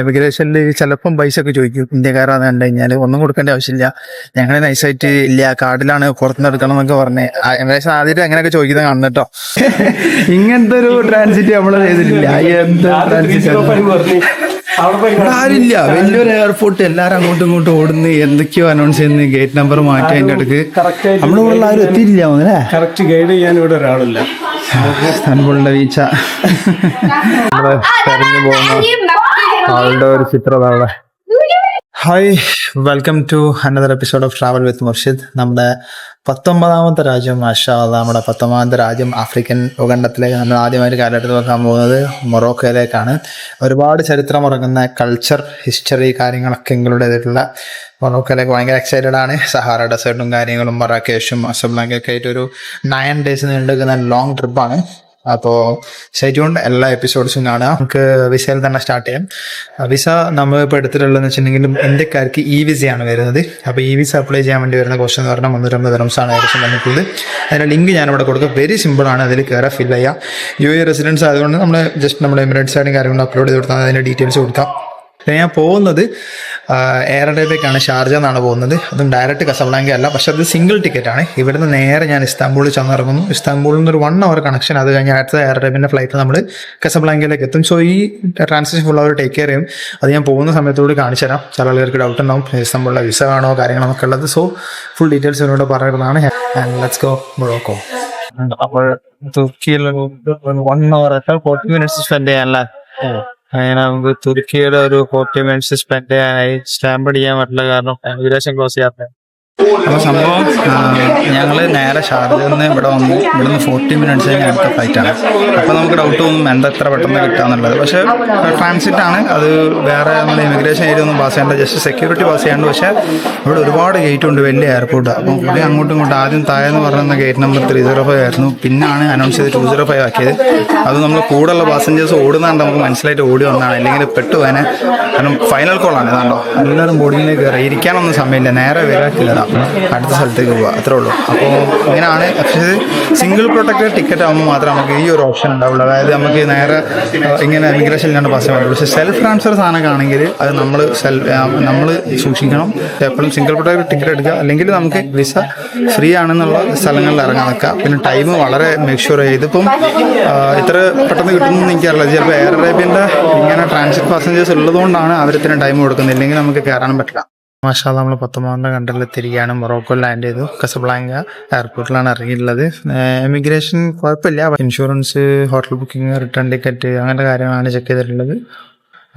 എമിഗ്രേഷനിൽ ചിലപ്പം പൈസ ഒക്കെ ചോദിക്കും. ഇന്ത്യക്കാരാന്ന് കണ്ടു കഴിഞ്ഞാൽ ഒന്നും കൊടുക്കേണ്ട ആവശ്യമില്ല, ഞങ്ങൾ നൈസായിട്ട് ഇല്ല കാർഡിലാണ് പുറത്തുനിന്ന് എടുക്കണം എന്നൊക്കെ പറഞ്ഞ് എമിഗ്രേഷൻ ആദ്യമായിട്ട് അങ്ങനെയൊക്കെ ചോദിക്കുന്നത് കാണുന്നു കേട്ടോ. ഇങ്ങനത്തെ ഒരു ട്രാൻസിറ്റ് നമ്മൾ ചെയ്തിട്ടില്ല. എന്താ ആരില്ല, വലിയൊരു എയർപോർട്ട്, എല്ലാരും അങ്ങോട്ടും ഇങ്ങോട്ടും ഓടുന്നു, എന്തൊക്കെയോ അനൗൺസ് ചെയ്യുന്നു, ഗേറ്റ് നമ്പർ മാറ്റി അതിന്റെ അടുക്ക് നമ്മുടെ ഇവിടെ ആരും എത്തിയിട്ടില്ല. അല്ലേ, കറക്റ്റ് ഗൈഡ് ചെയ്യാൻ ഇവിടെ ഒരാളില്ല. ഇസ്താൻബുളിന്റെ വീഴ്ച തെരഞ്ഞു പോകുന്ന ആളുടെ ഒരു ചിത്രം അവിടെ. Hi, welcome to another episode of travel with Murshid. നമ്മുടെ 19ാമത്തെ രാജ്യം, മാഷാ അല്ലാഹ്, നമ്മുടെ 19ാമത്തെ രാജ്യം ആഫ്രിക്കൻ ഭൂഖണ്ഡത്തിലേക്ക് നമ്മൾ ആദ്യമായിട്ട് കാലഘട്ടത്തിൽ നോക്കാൻ പോകുന്നത് മൊറോക്കോയിലേക്കാണ്. ഒരുപാട് ചരിത്രം ഉറങ്ങുന്ന കൾച്ചർ, ഹിസ്റ്ററി കാര്യങ്ങളൊക്കെ ഇൻക്ലൂഡ് ചെയ്തിട്ടുള്ള മൊറോക്കോയിലേക്ക് ഭയങ്കര എക്സൈറ്റഡ് ആണ്. സഹാറ ഡെസേർട്ടും കാര്യങ്ങളും മറാക്കേഷും അസബ്ലാങ്കൊക്കെ ആയിട്ട് ഒരു 9 days നീണ്ടുനിൽക്കുന്ന ലോങ് ട്രിപ്പാണ്. അപ്പോൾ സ്റ്റേ ട്യൂൺഡ്, എല്ലാ എപ്പിസോഡ്സും കാണുക. നമുക്ക് വിസയിൽ തന്നെ സ്റ്റാർട്ട് ചെയ്യാം. വിസ നമ്മൾ ഇപ്പോൾ എടുത്തിട്ടുള്ളതെന്ന് വെച്ചിട്ടുണ്ടെങ്കിലും ഇന്ത്യക്കാർക്ക് ഇ വിസയാണ് വരുന്നത്. അപ്പോൾ ഇ വിസ അപ്ലൈ ചെയ്യാൻ വേണ്ടി വരുന്ന കോസ്റ്റ് എന്ന് പറഞ്ഞാൽ 350 ദിർഹംസാണ് ഏകദേശം വന്നിട്ടുള്ളത്. അതിൻ്റെ ലിങ്ക് ഞാനിവിടെ കൊടുക്കുക. വെരി സിമ്പിളാണ്, അതിൽ കയറി ഫിൽ ചെയ്യാം. UAE റെസിഡൻസ് ആയതുകൊണ്ട് നമ്മൾ ജസ്റ്റ് നമ്മുടെ എമിറേറ്റ്സ് ആയിട്ടും കാര്യങ്ങളും അപ്ലോഡ് ചെയ്ത് കൊടുത്താൽ അതിൻ്റെ ഡീറ്റെയിൽസ് കൊടുക്കാം. ഞാൻ പോകുന്നത് എയർ അറേബ്യക്കാണ്, ഷാർജ എന്നാണ് പോകുന്നത്. അതും ഡയറക്റ്റ് കസബ്ലാങ്ക അല്ല, പക്ഷെ അത് സിംഗിൾ ടിക്കറ്റ് ആണ്. ഇവിടുന്ന് നേരെ ഞാൻ ഇസ്താംബൂളിൽ ചെന്നിറങ്ങുന്നു. ഇസ്താംബൂളിൽ നിന്ന് ഒരു 1 hour കണക്ഷൻ, അത് കഴിഞ്ഞ് അടുത്ത എയർ അറേബ്യൻ്റെ ഫ്ലൈറ്റ് നമ്മൾ കസബ്ലാങ്കയിലേക്ക് എത്തും. സോ ഈ ട്രാൻസാക്ഷൻ ഫുൾ അവർ ടേക്ക് കെയർ ചെയ്യും. അത് ഞാൻ പോകുന്ന സമയത്തോട് കാണിച്ചു തരാം. ചില ആളുകൾക്ക് ഡൗട്ട് ഉണ്ടാവും ഇസ്താംബൂളിലെ വിസ ആണോ കാര്യങ്ങളൊക്കെ ഉള്ളത്. സോ ഫുൾ ഡീറ്റെയിൽസ് ഇവരോട് പറയുന്നതാണ്. And let's go Morocco. അപ്പോൾ തുർക്കിയിൽ 1 hour 40 minutes സ്പെൻഡ് ചെയ്യാനല്ലേ. അങ്ങനെ നമുക്ക് തുർക്കിയുടെ ഒരു 40 minutes സ്പെൻഡ് ചെയ്യാനായി സ്റ്റാമ്പ് അടിക്കാൻ പറ്റില്ല, കാരണം ഇമിഗ്രേഷൻ ക്ലോസ് ചെയ്യാത്ത. അപ്പോൾ സംഭവം ഞങ്ങൾ നേരെ ഷാർജയിൽ നിന്ന് ഇവിടെ വന്നു. ഇവിടുന്ന് 40 minutes അടുത്ത ഫ്ലൈറ്റാണ്. അപ്പോൾ നമുക്ക് ഡൗട്ട് തോന്നും എന്താ എത്ര പെട്ടെന്ന് കിട്ടാന്നുള്ളത്. പക്ഷേ ട്രാൻസിറ്റ് ആണ്, അത് വേറെ നമ്മൾ ഇമിഗ്രേഷൻ ഏരിയ ഒന്നും പാസ് ചെയ്യേണ്ട, ജസ്റ്റ് സെക്യൂരിറ്റി പാസ് ചെയ്യാണ്ട്. പക്ഷേ ഇവിടെ ഒരുപാട് ഗേറ്റ് ഉണ്ട്, വലിയ എയർപോർട്ട്. അപ്പം ഇവിടെ അങ്ങോട്ടും ഇങ്ങോട്ടും ആദ്യം താഴെന്ന് പറയുന്ന ഗേറ്റ് നമ്പർ 305 ആയിരുന്നു. പിന്നാണ് അനൗൺസ് ചെയ്ത് 205 ആക്കിയത്. അത് നമ്മൾ കൂടുതലുള്ള പാസഞ്ചേഴ്സ് ഓടുന്നതുകൊണ്ട് നമുക്ക് മനസ്സിലായിട്ട് ഓടി വന്നതാണ്, അല്ലെങ്കിൽ പെട്ടുപോകാനെ. കാരണം ഫൈനൽ കോളാണ്, ഇതാണ്ടോ എല്ലാവരും ബോർഡിങ്ങിലേക്ക് കയറി, ഇരിക്കാനൊന്നും സമയമില്ല, നേരെ വരാക്കില്ല, അടുത്ത സ്ഥലത്തേക്ക് പോവുക, അത്രേ ഉള്ളൂ. അപ്പോൾ ഇങ്ങനെയാണ്. പക്ഷേ സിംഗിൾ പ്രൊട്ടക്റ്റഡ് ടിക്കറ്റ് ആകുമ്പോൾ മാത്രമേ നമുക്ക് ഈ ഒരു ഓപ്ഷൻ ഉണ്ടാവുള്ളൂ. അതായത് നമുക്ക് നേരെ ഇങ്ങനെ ഇമിഗ്രേഷനിലാണ് പാസ് ചെയ്യാൻ പറ്റുള്ളൂ. പക്ഷേ സെൽഫ് ട്രാൻസ്ഫർ സാധനമൊക്കെ ആണെങ്കിൽ അത് നമ്മൾ സൂക്ഷിക്കണം. എപ്പോഴും സിംഗിൾ പ്രൊട്ടക്റ്റഡ് ടിക്കറ്റ് എടുക്കുക, അല്ലെങ്കിൽ നമുക്ക് വിസ ഫ്രീ ആണെന്നുള്ള സ്ഥലങ്ങളിൽ ഇറങ്ങാൻ നിൽക്കുക. പിന്നെ ടൈം വളരെ മേക്ക് ഷുവർ ചെയ്ത്. ഇതിപ്പം ഇത്ര പെട്ടെന്ന് കിട്ടുമെന്ന് എനിക്കറിയില്ല. ചിലപ്പോൾ എയർ അറേബ്യൻ്റെ ഇങ്ങനെ ട്രാൻസിറ്റ് പാസഞ്ചേഴ്സ് ഉള്ളതുകൊണ്ടാണ് അവർ ഇത്രയും ടൈം കൊടുക്കുന്നത്, ഇല്ലെങ്കിൽ നമുക്ക് കയറാനും പറ്റില്ല. മാഷാ അല്ലാഹ്, നമ്മൾ 19ാം കണ്ടറിലെത്തിരിക്കുകയാണ്. മൊറോക്കോ ലാൻഡ് ചെയ്തു. കസബ്ലാങ്ക എയർപോർട്ടിലാണ് ഇറങ്ങിയിട്ടുള്ളത്. എമിഗ്രേഷൻ കുഴപ്പമില്ല. Insurance, hotel booking, return ticket, അങ്ങനത്തെ കാര്യങ്ങളാണ് ചെക്ക് ചെയ്തിട്ടുള്ളത്.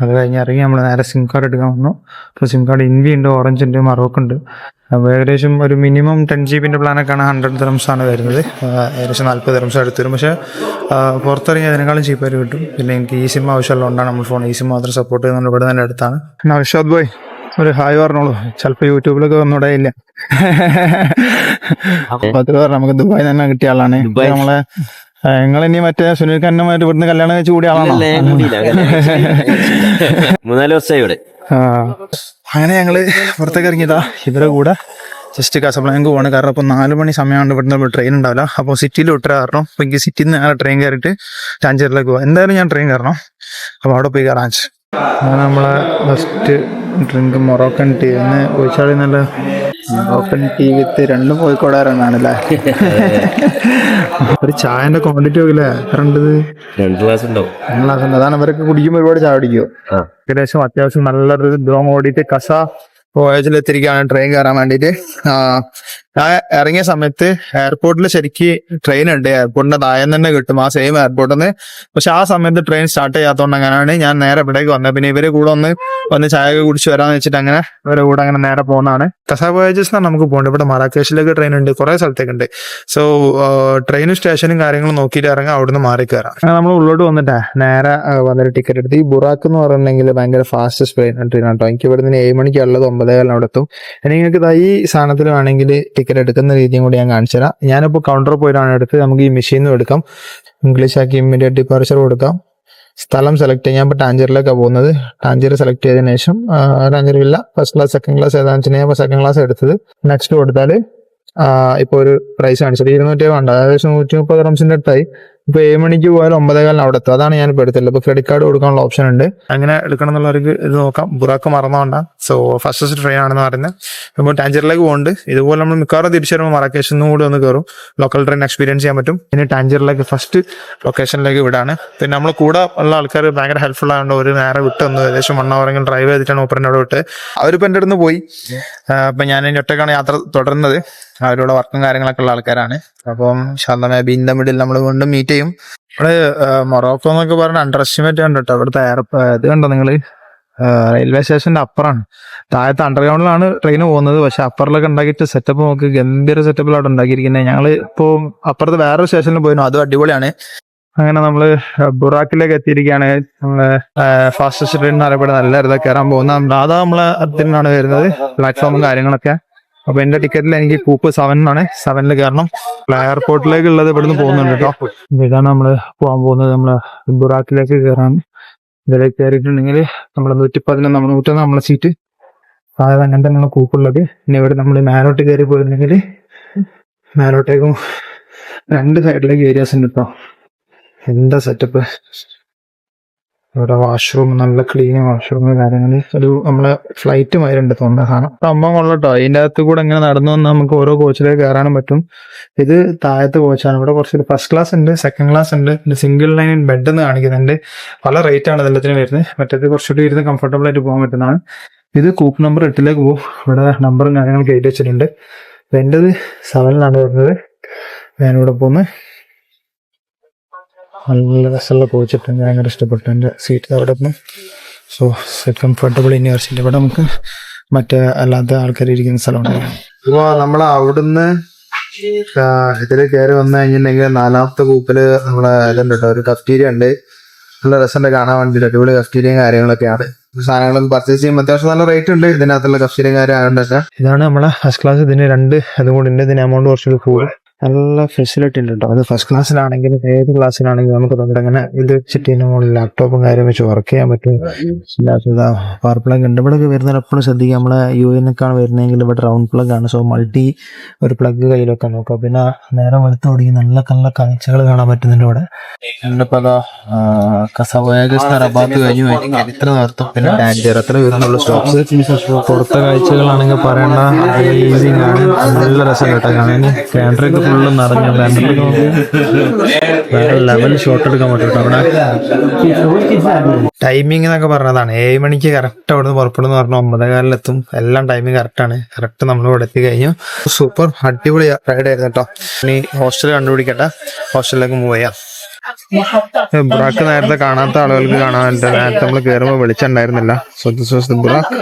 അത് കഴിഞ്ഞ് ഇറങ്ങി നമ്മൾ നേരെ സിം കാർഡ് എടുക്കാൻ വന്നു. അപ്പോൾ സിം കാർഡ് ഇൻവി ഉണ്ട്, ഓറഞ്ച് ഉണ്ട്, മറോക്ക് ഉണ്ട്. അപ്പോൾ ഏകദേശം ഒരു മിനിമം 10 GB പ്ലാനൊക്കെയാണ് 100 ദിർഹംസാണ് വരുന്നത്. ഏകദേശം 40 ദിർഹംസ് അടുത്ത് വരും. പക്ഷേ പുറത്തിറങ്ങി അതിനേക്കാളും ചീപ്പായിട്ട് കിട്ടും. പിന്നെ എനിക്ക് ഈ സിം ആവശ്യമുള്ളതുകൊണ്ടാണ് നമ്മൾ ഫോൺ ഈ സിം മാത്രം സപ്പോർട്ട് ചെയ്യുന്നത്. ഇവിടെ തന്നെ അടുത്താണ്. നൗഷാദ് ബോയ് ഒരു ഹായ് പറഞ്ഞോളൂ, ചിലപ്പോൾ യൂട്യൂബിലൊക്കെ വന്നൂടെ ഇല്ല. നമുക്ക് ദുബായ് തന്നെ കിട്ടിയ ആളാണ്. നമ്മളെ നിങ്ങളിനി മറ്റേ സുനിൽ ഖന്നമായിട്ട് ഇവിടുന്ന് കല്യാണം കഴിച്ച് കൂടിയ ആളാണോ? 3-4 വർഷമായി ഇവിടെ. അങ്ങനെ ഞങ്ങള് പുറത്തേക്ക് ഇറങ്ങിയതാ ഇവരെ കൂടെ. ജസ്റ്റ് കസബ്ലാങ്ക പോവാണ്. കാരണം ഇപ്പോൾ 4 മണി സമയമാണ്, ഇവിടുന്ന് ട്രെയിൻ ഉണ്ടാവില്ല. അപ്പോൾ സിറ്റിയിൽ വിട്ട കാരണം അപ്പോൾ എനിക്ക് സിറ്റിയിൽ നിന്ന് നേരെ ട്രെയിൻ കയറിയിട്ട് ടാഞ്ചേറിലേക്ക് പോകാം. എന്തായാലും ഞാൻ ട്രെയിൻ കയറണം. അപ്പോൾ അവിടെ പോയി കയറാൻ അങ്ങനെ നമ്മളെ ഫസ്റ്റ് ഡ്രിങ്ക് മൊറോക്കൻ ടീ. എന്ന് ചോദിച്ചാൽ നല്ല മൊറോക്കൻ ടീ വിത്ത് 2 കോഴിക്കോടാറാണല്ലേ. ഒരു ചായന്റെ ക്വാണ്ടിറ്റി നോക്കില്ലേ, എത്ര ഉണ്ട്? 2 ഗ്ലാസ് ഉണ്ടാവും. 2 ഗ്ലാസ് ഉണ്ട്. അതാണ് ഇവരൊക്കെ കുടിക്കുമ്പോൾ ഒരുപാട് ചായ കുടിക്കുമോ. ഏകദേശം അത്യാവശ്യം നല്ലൊരു ലോങ് ഓടിയിട്ട് കസ വോയേജിലെത്തിരിക്കുകയാണ് ട്രെയിൻ കയറാൻ വേണ്ടിയിട്ട്. ഞാൻ ഇറങ്ങിയ സമയത്ത് എയർപോർട്ടിൽ ശരിക്ക് ട്രെയിൻ ഉണ്ട്, എയർപോർട്ടിന്റെ താഴെ തന്നെ കിട്ടും, ആ സെയിം എയർപോർട്ടിൽ നിന്ന്. പക്ഷെ ആ സമയത്ത് ട്രെയിൻ സ്റ്റാർട്ട് ചെയ്യാത്തതുകൊണ്ട് അങ്ങനെയാണ് ഞാൻ നേരെ ഇവിടേക്ക് വന്നത്. പിന്നെ ഇവരെ കൂടെ വന്ന് ചായ ഒക്കെ കുടിച്ച് വരാന്ന് വെച്ചിട്ട് അങ്ങനെ ഇവരെ കൂടെ അങ്ങനെ നേരെ പോകുന്നതാണ്. കസാ വോയേജസ് എന്നാണ് നമുക്ക് പോകേണ്ടത്. ഇവിടെ മറാക്കേഷിലേക്ക് ട്രെയിൻ ഉണ്ട്, കുറെ സ്ഥലത്തേക്ക് ഉണ്ട്. സോ ട്രെയിനും സ്റ്റേഷനും കാര്യങ്ങളും നോക്കിയിട്ട് ഇറങ്ങാം, അവിടുന്ന് മാറി കയറാം. നമ്മൾ ഉള്ളോട്ട് വന്നിട്ടേ നേരെ വന്നിട്ട് ടിക്കറ്റ് എടുത്ത്. ഈ ബുറാക്ക് എന്ന് പറഞ്ഞിട്ടുണ്ടെങ്കിൽ ഭയങ്കര ഫാസ്റ്റസ്റ്റ് ട്രെയിൻ കേട്ടോ. എനിക്ക് ഇവിടെ നിന്ന് 7 മണിക്കുള്ളത് 9:15 അവിടെ എത്തും. നിങ്ങൾക്ക് ഈ സാധനത്തിൽ വേണമെങ്കിൽ ടിക്കറ്റ് എടുക്കുന്ന രീതിയും കൂടി ഞാൻ കാണിച്ചു തരാം. ഞാനിപ്പോൾ കൗണ്ടറിൽ പോയിട്ടാണ് എടുത്ത്. നമുക്ക് ഈ മെഷീനിൽ എടുക്കാം, ഇംഗ്ലീഷ് ആക്കി ഇമ്മീഡിയറ്റ് ഡിപ്പാർച്ചർ കൊടുക്കാം. സ്ഥലം സെലക്ട് ചെയ്യാൻ. ഇപ്പോൾ ടാഞ്ചറിലേക്കാണ് പോകുന്നത്. ടാഞ്ചർ സെലക്ട് ചെയ്തതിനു ശേഷം ടാഞ്ചർ ഇല്ല, ഫസ്റ്റ് ക്ലാസ് സെക്കൻഡ് ക്ലാസ് ഏതാണെന്ന് വെച്ചാൽ ഞാൻ സെക്കൻഡ് ക്ലാസ് എടുത്തത്. നെക്സ്റ്റ് കൊടുത്താൽ ഇപ്പോൾ ഒരു പ്രൈസ് കാണിച്ചത് 270 ഉണ്ട്, ഏകദേശം 130 ദിർഹംസിന്റെ അടുത്തായി. ഇപ്പൊ 7 മണിക്ക് പോയാൽ 9:15 അവിടെ എത്തും. അതാണ് ഞാൻ ഇപ്പോൾ എടുത്തില്ല. ഇപ്പൊ ക്രെഡിറ്റ് കാർഡ് കൊടുക്കാനുള്ള ഓപ്ഷൻ ഉണ്ട്. അങ്ങനെ എടുക്കണം എന്നുള്ളവർക്ക് ഇത് നോക്കാം. ബുറാക്ക് മറന്നോണ്ട. സോ ഫസ്റ്റസ്റ്റ് ട്രെയിൻ ആണെന്ന് പറയുന്നത്. ഇപ്പോൾ ടാഞ്ചറിലേക്ക് പോകുന്നുണ്ട്. ഇതുപോലെ നമ്മൾ മിക്കവാറും തിരിച്ചു വരുമ്പോൾ മറക്കേഷനും കൂടി ഒന്ന് കയറും. ലോക്കൽ ട്രെയിൻ എക്സ്പീരിയൻസ് ചെയ്യാൻ പറ്റും. ഇനി ടാഞ്ചറിലേക്ക് ഫസ്റ്റ് ലൊക്കേഷനിലേക്ക് വിടാണ്. പിന്നെ നമ്മൾ കൂടെ ഉള്ള ആൾക്കാർ ഭയങ്കര ഹെൽപ്ഫുൾ ആയതുകൊണ്ട് ഒരു നേരെ വിട്ട് വന്നു. ഏകദേശം 1 hour ഡ്രൈവ് ചെയ്തിട്ടാണ് ഓപ്പറിന്റെ അവിടെ വിട്ട്. അവരിപ്പോൾ എൻ്റെ അടുത്ത് പോയി. അപ്പൊ ഞാൻ എൻ്റെ ഒറ്റക്കാണ് യാത്ര തുടരുന്നത്. അവരുടെ വർക്കും കാര്യങ്ങളൊക്കെ ഉള്ള ആൾക്കാരാണ്. അപ്പം may be in the middle നമ്മൾ വീണ്ടും മീറ്റ് ചെയ്യും. ഇവിടെ മൊറോക്കോ എന്നൊക്കെ പറഞ്ഞ അണ്ടർ എസ്റ്റിമേറ്റ് കണ്ടിട്ടോ. ഇവിടുത്തെ ഇത് കണ്ടോ നിങ്ങള്? റെയിൽവേ സ്റ്റേഷന്റെ അപ്പുറമാണ്. താഴത്തെ അണ്ടർഗ്രൗണ്ടിലാണ് ട്രെയിൻ പോകുന്നത്. പക്ഷെ അപ്പറിലൊക്കെ ഉണ്ടാക്കിയിട്ട് സെറ്റപ്പ് നോക്ക്, ഗംഭീര സെറ്റപ്പിൽ അവിടെ ഉണ്ടാക്കിയിരിക്കുന്നത്. ഞങ്ങള് ഇപ്പോ അപ്പുറത്ത് വേറൊരു സ്റ്റേഷനിൽ പോയിരുന്നു, അതും അടിപൊളിയാണ്. അങ്ങനെ നമ്മള് ബുറാക്കിലേക്ക് എത്തിയിരിക്കുകയാണ്. നമ്മള് ഫാസ്റ്റസ്റ്റ് ട്രെയിൻ അറിയപ്പെടുന്ന നല്ല ഇതൊക്കെ കയറാൻ പോകുന്ന അതാ നമ്മളെ അതിനാണ് വരുന്നത്, പ്ലാറ്റ്ഫോമും കാര്യങ്ങളൊക്കെ. അപ്പൊ എന്റെ ടിക്കറ്റിൽ എനിക്ക് കൂപ്പ് 7 ആണ്. 7 കയറണം. എയർപോർട്ടിലേക്ക് ഉള്ളത് ഇവിടുന്ന് പോകുന്നുണ്ട് കേട്ടോ. ഇതാണ് നമ്മള് പോകാൻ പോകുന്നത്. നമ്മള് ബുറാക്കിലേക്ക് കയറാൻ. ഇതിലേക്ക് കയറിയിട്ടുണ്ടെങ്കിൽ നമ്മള് 111 നമ്മളെ സീറ്റ് അതായത് അങ്ങനെ തന്നെയാണ് കൂപ്പുള്ളത്. ഇനി ഇവിടെ നമ്മൾ മേലോട്ട് കയറി പോയിരുന്നെങ്കിൽ മേലോട്ടേക്കും 2 സൈഡിലേക്ക് ഏരിയാസ് ഉണ്ട് കേട്ടോ. എന്താ സെറ്റപ്പ്! ഇവിടെ വാഷ്റൂം, നല്ല ക്ലീൻ വാഷ്റൂം കാര്യങ്ങള്. ഒരു നമ്മളെ ഫ്ലൈറ്റ് മാതിരിണ്ട് തോന്നുന്ന സാധനം. സംഭവം കൊള്ളട്ടോ. ഇതിന്റെ അകത്ത് കൂടെ ഇങ്ങനെ നടന്നു വന്നാൽ നമുക്ക് ഓരോ കോച്ചിലേക്ക് കയറാനും പറ്റും. ഇത് താഴത്തെ കോച്ചാണ്. ഇവിടെ കുറച്ച് ഫസ്റ്റ് ക്ലാസ് ഉണ്ട്, സെക്കൻഡ് ക്ലാസ് ഉണ്ട്, സിംഗിൾ ലൈൻ ബെഡ് എന്ന് കാണിക്കുന്നുണ്ട്. പല റേറ്റ് ആണ് ഇതെല്ലാത്തിനും വരുന്നത്. മറ്റേത് കുറച്ചുകൂടി ഇരുന്ന് കംഫർട്ടബിൾ ആയിട്ട് പോകാൻ പറ്റുന്നതാണ്. ഇത് കൂപ്പ് നമ്പർ 8 പോകും. ഇവിടെ നമ്പറും കാര്യങ്ങളൊക്കെ എഴുതി വെച്ചിട്ടുണ്ട്. എന്റേത് 7 വരുന്നത്. ഞാനിവിടെ പോകുന്നത് നല്ല രസമുള്ള കോച്ചിട്ട് എനിക്ക് ഭയങ്കര ഇഷ്ടപ്പെട്ടു. എൻ്റെ സീറ്റ് അവിടെ നിന്ന്. So comfortable university. ഇവിടെ നമുക്ക് മറ്റേ അല്ലാത്ത ആൾക്കാർ ഇരിക്കുന്ന സ്ഥലമുണ്ട്. അപ്പോൾ നമ്മൾ അവിടുന്ന് ഇതിൽ കയറി വന്നു കഴിഞ്ഞിട്ടുണ്ടെങ്കിൽ 4ാമത്തെ കൂപ്പില് നമ്മളെ ഇതുണ്ട് കേട്ടോ, ഒരു കഫ്റ്റീരിയ ഉണ്ട്. നല്ല രസമുണ്ട് കാണാൻ വേണ്ടിയിട്ട്. അടിപൊളി കഫ്റ്റീരിയയും കാര്യങ്ങളൊക്കെയാണ്. സാധനങ്ങളൊക്കെ പർച്ചേസ് ചെയ്യുമ്പോൾ അത്യാവശ്യം നല്ല റേറ്റ് ഉണ്ട് ഇതിനകത്തുള്ള കഫ്റ്റീരിയയും കാര്യം ആയതുകൊണ്ടൊക്കെ. ഇതാണ് നമ്മളെ ഫസ്റ്റ് ക്ലാസ്. ഇതിന് 2 അതും കൂടി ഉണ്ട്. ഇതിന് എമൗണ്ട് കുറച്ചുകൂടി കൂടും. നല്ല ഫെസിലിറ്റി ഉണ്ട് കേട്ടോ. അത് ഫസ്റ്റ് ക്ലാസ്സിലാണെങ്കിലും ഏത് ക്ലാസ്സിലാണെങ്കിലും നമുക്ക് തൊട്ട് അങ്ങനെ ഇത് വെച്ചിട്ട് മുകളിൽ ലാപ്ടോപ്പും കാര്യം വെച്ച് വർക്ക് ചെയ്യാൻ പറ്റും. പവർ പ്ലഗ് ഉണ്ട്. ഇവിടെ വരുന്നവർ എപ്പോഴും ശ്രദ്ധിക്കുക. നമ്മളെ യുഎനൊക്കെയാണ് വരുന്നതെങ്കിൽ ഇവിടെ റൗണ്ട് പ്ലഗ് ആണ്. സോ മൾട്ടി ഒരു പ്ലഗ് കയ്യിലൊക്കെ നോക്കാം. പിന്നെ നേരെ വെളുത്ത് തുടങ്ങി നല്ല നല്ല കാഴ്ചകൾ കാണാൻ പറ്റുന്നുണ്ട് ഇവിടെ. പല റബാത്ത് കഴിഞ്ഞു ഇത്ര നിർത്തും. പിന്നെ ടാഞ്ചർ അത്ര വരുന്നുള്ള സ്റ്റോപ്സ്. പുറത്തെ കാഴ്ചകളാണെങ്കിൽ പറയണ്ട, അമേസിംഗ് ആണ്. നല്ല രസം കേട്ടോ കാണാൻ. ക്യാമറയൊക്കെ ഫുള്ള് നിറഞ്ഞ ലെവൽ ഷോട്ട് എടുക്കാൻ പറ്റും. അവിടെ ടൈമിംഗ് എന്നൊക്കെ പറഞ്ഞതാണ് 7 മണിക്ക് കറക്റ്റ് അവിടെ നിന്ന് പുറപ്പെടുന്ന പറഞ്ഞു 9:15 എല്ലാം ടൈമിംഗ് കറക്റ്റാണ്. കറക്റ്റ് നമ്മൾ ഇവിടെ എത്തി കഴിഞ്ഞു. സൂപ്പർ അടിപൊളി റൈഡ് ആയിരുന്നു കേട്ടോ. ഇനി ഹോസ്റ്റൽ കണ്ടുപിടിക്കട്ടെ, ഹോസ്റ്റലിലേക്ക് മൂവ് ചെയ്യാം. ബുറാക്ക് നേരത്തെ കാണാത്ത ആളുകൾക്ക് കാണാൻ വേണ്ടി നേരത്തെ നമ്മൾ കയറുമ്പോൾ വെളിച്ചുണ്ടായിരുന്നില്ല. ബുറാക്ക്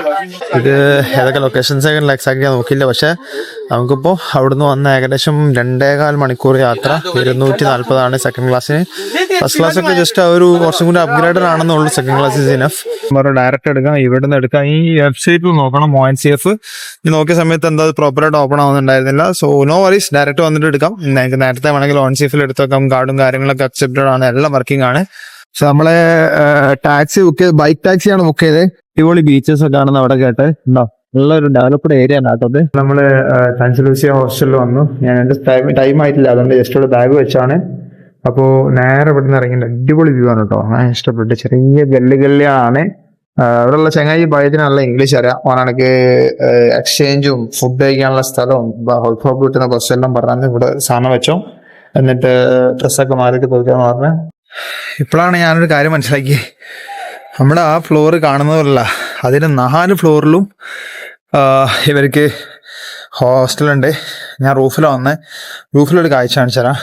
ഇത് ഏതൊക്കെ ലൊക്കേഷൻസ് ഒക്കെ എക്സാക്ട് നോക്കിയില്ല. പക്ഷെ നമുക്കിപ്പോ അവിടുന്ന് വന്ന ഏകദേശം 2.25 മണിക്കൂർ യാത്ര. 240 സെക്കൻഡ് ക്ലാസ്സിന്. ഫസ്റ്റ് ക്ലാസ് ഒക്കെ ജസ്റ്റ് ആ ഒരു കുറച്ചും കൂടി അപ്ഗ്രേഡഡ് ആണെന്നുള്ളൂ. Second class is enough. Direct എടുക്കാം, ഇവിടുന്ന് എടുക്കാം. ഈ വെബ്സൈറ്റിൽ നോക്കണം ONCF. നോക്കിയ സമയത്ത് എന്താ പ്രോപ്പറായിട്ട് ഓപ്പൺ ആവുന്നുണ്ടായിരുന്നില്ല. സോ നോ വറീസ്, ഡയറക്റ്റ് വന്നിട്ട് എടുക്കാം. നിങ്ങൾക്ക് നേരത്തെ വേണമെങ്കിൽ ONCF എടുത്ത് വെക്കാം. കാർഡും കാര്യങ്ങളൊക്കെ അക്സെപ്റ്റഡ് ആണ്, എല്ലാം വർക്കിംഗ് ആണ്. സോ നമ്മളെ ടാക്സി ബൈക്ക് ടാക്സിയാണ് ബുക്ക് ചെയ്തത്. അടിപൊളി ബീച്ചസ് ഒക്കെ ആണെന്ന് അവിടെ കേട്ട്. നല്ലൊരു ഡെവലപ്ഡ് ഏരിയ ആണ് കേട്ടത്. നമ്മള് സാൻ ലൂസിയ ഹോസ്റ്റലിൽ വന്നു. ഞാൻ എന്റെ ടൈം ആയിട്ടില്ല, അതുകൊണ്ട് ജസ്റ്റ് ഇവിടെ ബാഗ് വെച്ചാണ്. അപ്പോ നേരെ ഇവിടുന്ന് ഇറങ്ങിയിട്ട് അടിപൊളി വ്യൂ ആണ് കേട്ടോ. ഞാൻ ഇഷ്ടപ്പെട്ടു. ചെറിയ ഗല്ലിയാണ്. ഇവിടെയുള്ള ചങ്ങായി ഭയത്തിന് നല്ല ഇംഗ്ലീഷ് അറിയാം. ഓനാണെങ്കിൽ എക്സ്ചേഞ്ചും ഫുഡ് കഴിക്കാനുള്ള സ്ഥലവും ഹോൾഫോപ്പ് കിട്ടുന്ന ബസ്സെല്ലാം പറഞ്ഞാൽ ഇവിടെ സാധനം വെച്ചോ, എന്നിട്ട് ഡ്രസ്സൊക്കെ മാറിയിട്ട് പോയിക്കാന്ന് പറഞ്ഞ. ഇപ്പോഴാണ് ഞാനൊരു കാര്യം മനസ്സിലാക്കി. നമ്മുടെ ആ ഫ്ലോർ കാണുന്നതല്ല, അതിന് 4 ഫ്ലോറിലും ഇവർക്ക് ഹോസ്റ്റലുണ്ട്. ഞാൻ റൂഫിലാണ് വന്നത്. റൂഫിലൊരു കാഴ്ച കാണിച്ചു തരാം.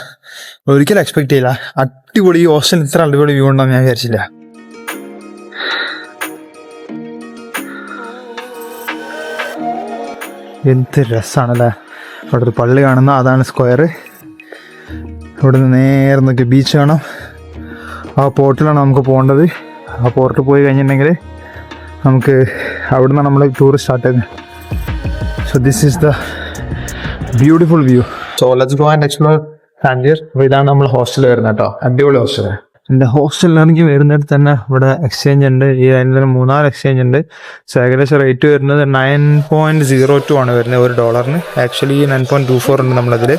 ഒരിക്കലും എക്സ്പെക്ട് ചെയ്യില്ല. അടിപൊളി ഈ ഹോസ്റ്റലിൽ ഇത്ര അടിപൊളി വ്യൂ ഉണ്ടോ ഞാൻ വിചാരിച്ചില്ല. എന്ത് രസമാണല്ലേ. അവിടെ ഒരു പള്ളി കാണുന്ന അതാണ് സ്ക്വയർ. ഇവിടെ നിന്ന് നേരെ നോക്കി ബീച്ച് കാണാം. ആ പോർട്ടിലാണ് നമുക്ക് പോകേണ്ടത്. ആ പോർട്ടിൽ പോയി കഴിഞ്ഞിട്ടുണ്ടെങ്കിൽ നമുക്ക് അവിടെ നിന്നാണ് നമ്മൾ ടൂർ സ്റ്റാർട്ട് ചെയ്യുന്നത്. So this is the beautiful view. So let's go and explore Tangier. അപ്പോൾ ഇതാണ് നമ്മൾ ഹോസ്റ്റൽ വരുന്നത് കേട്ടോ. അടിപൊളി ഹോസ്റ്റൽ. എൻ്റെ ഹോസ്റ്റലിലാണെങ്കിൽ വരുന്നിടത്ത് തന്നെ ഇവിടെ എക്സ്ചേഞ്ച് ഉണ്ട്. ഈ അതിൽ 3-4 എക്സ്ചേഞ്ച് ഉണ്ട്. സോ ഏകദേശം റേറ്റ് വരുന്നത് 9.02 ആണ് വരുന്നത് $1. ആക്ച്വലി 9.24 ഉണ്ട് നമ്മളതിൽ.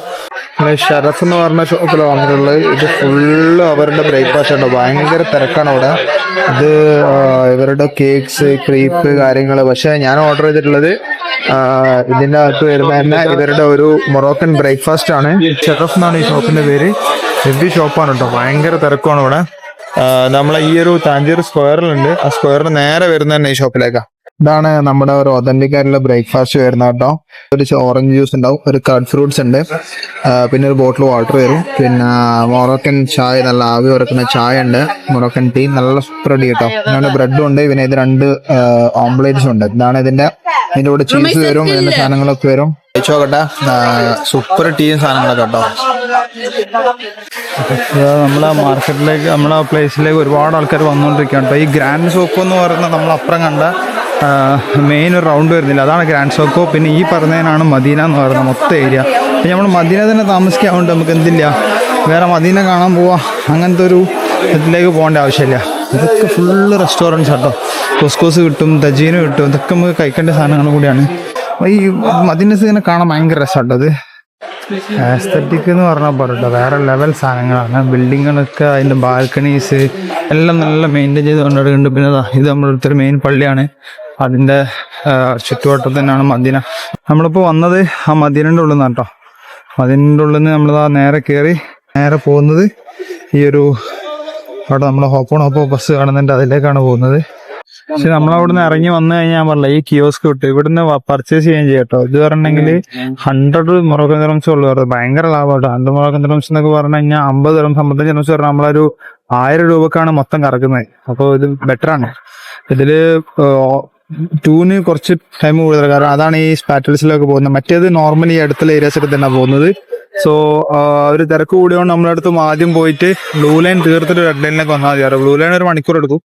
ഷറഫ് എന്ന് പറഞ്ഞ ഷോപ്പിലാണ് വന്നിട്ടുള്ളത്. ഇത് ഫുള്ള് അവരുടെ ബ്രേക്ക്ഫാസ്റ്റ് ഉണ്ടോ, ഭയങ്കര തിരക്കാണ് അവിടെ. ഇത് ഇവരുടെ കേക്ക്സ്, ക്രീപ്പ് കാര്യങ്ങൾ. പക്ഷെ ഞാൻ ഓർഡർ ചെയ്തിട്ടുള്ളത് ഇതിന്റെ അകത്ത് വരുന്ന തന്നെ ഇവരുടെ ഒരു മൊറോക്കൻ ബ്രേക്ക്ഫാസ്റ്റ് ആണ്. ഷറഫ് എന്നാണ് ഈ ഷോപ്പിന്റെ പേര്. ഹെവി ഷോപ്പാണ് കേട്ടോ, ഭയങ്കര തിരക്കാണ് ഇവിടെ. നമ്മളെ ഈ ഒരു താഞ്ചൂർ സ്ക്വയറിലുണ്ട്, ആ സ്ക്വയറിന് നേരെ വരുന്ന തന്നെ ഈ ഷോപ്പിലേക്കാണ്. ഇതാണ് നമ്മുടെ ഒരു ഒതന്റിക് ആയിട്ടുള്ള ബ്രേക്ക്ഫാസ്റ്റ് വരുന്നത് കേട്ടോ. ഒരു ഓറഞ്ച് ജ്യൂസ് ഉണ്ടാവും, ഒരു കട്ട് ഫ്രൂട്ട്സ് ഉണ്ട്, പിന്നെ ഒരു ബോട്ടിൽ വാട്ടർ വരും, പിന്നെ മൊറോക്കൻ ചായ, നല്ല ആവി ഉറക്കുന്ന ചായ ഉണ്ട്, മൊറോക്കൻ ടീ, നല്ല സൂപ്പർ ടീ കേട്ടോ. പിന്നെ ബ്രെഡും ഉണ്ട്, പിന്നെ ഇത് 2 ഓംപ്ലേറ്റ്സും ഉണ്ട്. ഇതാണ് ഇതിന്റെ കൂടെ ചീസ് വരും, ഇതിന്റെ സാധനങ്ങളൊക്കെ വരും. കഴിച്ചോക്കട്ടെ, സൂപ്പർ ടീയും സാധനങ്ങളൊക്കെ കേട്ടോ. നമ്മളെ മാർക്കറ്റിലേക്ക്, നമ്മളെ പ്ലേസിലേക്ക് ഒരുപാട് ആൾക്കാർ വന്നുകൊണ്ടിരിക്കുകയാണ് കേട്ടോ. ഈ ഗ്രാൻഡ് സോക്കോ എന്ന് പറയുന്ന നമ്മളപ്പുറം കണ്ട മെയിൻ ഒരു റൗണ്ട് വരുന്നില്ല, അതാണ് ഗ്രാൻഡ് സോക്കോ. പിന്നെ ഈ പറഞ്ഞതിനാണ് മദീന എന്ന് പറയുന്നത് മൊത്തം ഏരിയ. അപ്പം നമ്മൾ മദീന തന്നെ താമസിക്കാറുണ്ട്, നമുക്ക് എന്തില്ല വേറെ മദീന കാണാൻ പോവാ, അങ്ങനത്തെ ഒരു ഇതിലേക്ക് പോകേണ്ട ആവശ്യമില്ല. ഇതൊക്കെ ഫുള്ള് റെസ്റ്റോറൻറ്റ്സ് കേട്ടോ. കുസ്കൂസ് കിട്ടും, തജീന കിട്ടും, ഇതൊക്കെ നമുക്ക് കഴിക്കേണ്ട സാധനങ്ങൾ കൂടിയാണ്. ഈ മദീനസ് ഇങ്ങനെ കാണാൻ ഭയങ്കര രസമാട്ടോ. അത് ആസ്തറ്റിക് എന്ന് പറഞ്ഞാൽ പറയട്ടോ, വേറെ ലെവൽ സാധനങ്ങളാണ്. ബിൽഡിങ്ങുകളൊക്കെ അതിൻ്റെ ബാൽക്കണീസ് എല്ലാം നല്ല മെയിൻറ്റെയിൻ ചെയ്ത് കൊണ്ടുണ്ട്. പിന്നെ ഇത് നമ്മുടെ അടുത്തൊരു മെയിൻ പള്ളിയാണ്, അതിൻ്റെ ചുറ്റുവട്ടത്ത് തന്നെയാണ് മദീന. നമ്മളിപ്പോൾ വന്നത് ആ മദീനൻ്റെ ഉള്ളിൽ നിന്നാണ് കേട്ടോ. മദീനൻ്റെ ഉള്ളിൽ നിന്ന് നമ്മളിതാ നേരെ കയറി നേരെ പോകുന്നത് ഈ ഒരു അവിടെ നമ്മളെ ഹോപ്പോ ബസ് കാണുന്നുണ്ട്, അതിലേക്കാണ് പോകുന്നത്. പക്ഷെ നമ്മളവിടുന്ന് ഇറങ്ങി വന്നു കഴിഞ്ഞാൽ ഞാൻ പറഞ്ഞില്ല, ഈ കിയോസ്ക് വിട്ട് ഇവിടുന്ന് പർച്ചേസ് ചെയ്യാൻ ചെയ്യട്ടോ. ഇത് പറഞ്ഞെങ്കിൽ 100 മൊറോക്കൻ ദിർഹംസ് ഉള്ളു, ഭയങ്കര ലാഭമാട്ടോ. 100 മൊറോക്കൻ ദിർഹംസ് എന്നൊക്കെ പറഞ്ഞു കഴിഞ്ഞാൽ 50 ദിർഹം 55 ദിർഹംസ് പറഞ്ഞാൽ നമ്മളൊരു 1000 രൂപക്കാണ് മൊത്തം കറക്കുന്നത്. അപ്പോൾ ഇത് ബെറ്ററാണ്. ഇതില് 2 കുറച്ച് ടൈം കൂടുതൽ, കാരണം അതാണ് ഈ സ്പാറ്റൽസിലൊക്കെ പോകുന്നത്. മറ്റേത് നോർമലി അടുത്തുള്ള ഏരിയാസൊക്കെ തന്നെ പോകുന്നത്. സോ ഒരു തിരക്ക് കൂടിയോണ്ട് നമ്മളടുത്ത് ആദ്യം പോയിട്ട് ബ്ലൂ ലൈൻ തീർത്തിട്ട് റെഡ് ലൈനിലേക്ക് വന്നാൽ മതി. ബ്ലൂ ലൈൻ 1 മണിക്കൂർ എടുക്കും,